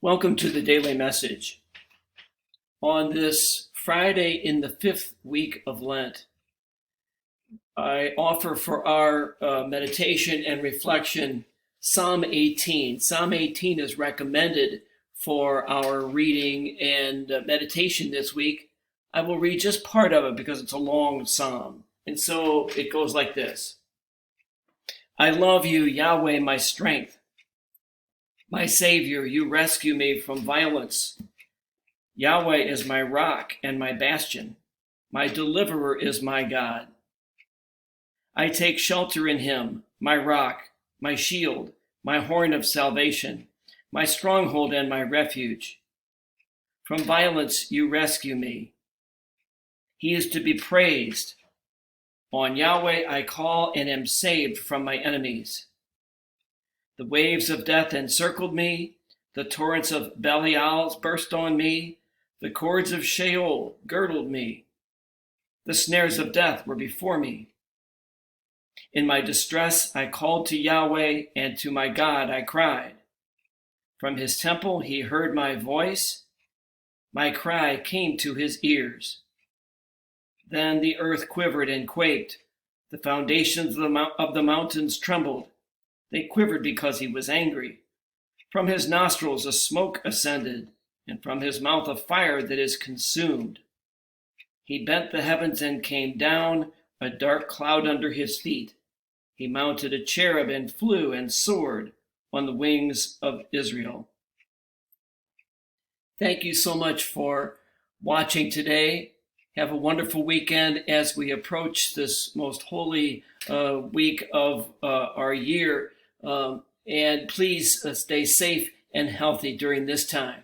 Welcome to the Daily Message. On this Friday in the fifth week of Lent, I offer for our meditation and reflection Psalm 18. Psalm 18 is recommended for our reading and meditation this week. I will read just part of it because it's a long psalm. And so it goes like this. I love you, Yahweh, my strength. My Savior, you rescue me from violence. Yahweh is my rock and my bastion. My deliverer is my God. I take shelter in him, my rock, my shield, my horn of salvation, my stronghold and my refuge. From violence you rescue me. He is to be praised. On Yahweh I call and am saved from my enemies. The waves of death encircled me. The torrents of Belial burst on me. The cords of Sheol girdled me. The snares of death were before me. In my distress I called to Yahweh, and to my God I cried. From his temple he heard my voice. My cry came to his ears. Then the earth quivered and quaked. The foundations of the mountains trembled. They quivered because he was angry. From his nostrils a smoke ascended, and from his mouth a fire that is consumed. He bent the heavens and came down, a dark cloud under his feet. He mounted a cherub and flew and soared on the wings of Israel. Thank you so much for watching today. Have a wonderful weekend as we approach this most holy week of our year. And please stay safe and healthy during this time.